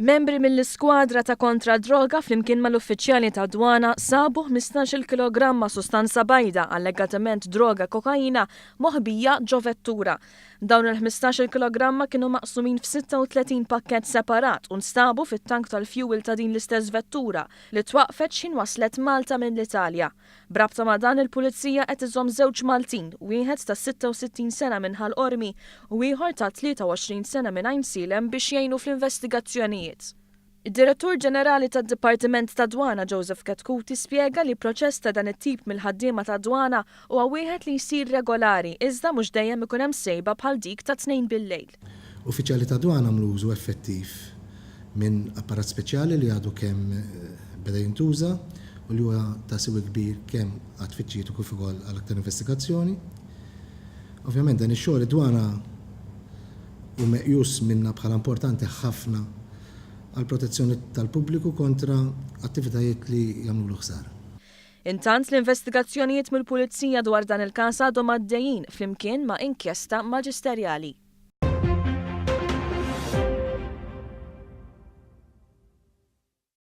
Membri mill-iskwadra ta' kontra droga flimkien mal-uffiċjali ta' dwana sabu 15 kg sostanza bajda allegatament droga kokaina moħbija ġo vettura. Dawn il-15 kg kienu maqsumin f'36 pakket separat u nstabu fit-tank tal-fuel ta' din l-istess vettura li twaqfet xin waslet Malta mill-Italja. Brabta ma' dan il-pulizija qed iżomm żewġ Maltin, wieħed ta' 66 sena minn Ħal-Qormi u ieħor ta' 23 sena minn Għajn Silem biex jgħinu fl-investigazzjonijiet. Id-Direttur Ġenerali tad-Dipartiment ta' Dwana Joseph Katkuti spjega li proċess ta' dan it-tip mill-ħaddiema ta' dwana huwa wieħed li jsir regolari iżda mhux dejjem ikun hemm sejba bħal dik ta' 2 bil-lejl. Uffiċjali ta' dwana għamlu użu effettiv minn apparat speċjali li għadu kemm beda jintuża u li huwa ta' siwi kbir kemm għat-tfittxijiet u kif ukoll għal aktar investigazzjoni. Ovvjament dan ix-xogħol id-dwana u meqjus minna bħala importanti ħafna għal protezzjoni tal-pubbliku kontra attivitajiet li jagħmlu ħsara. Intant l-investigazzjonijiet mill-Pulizija dwar dan il-każ għadhom għaddejjin flimkien ma' inkjesta maġisterjali.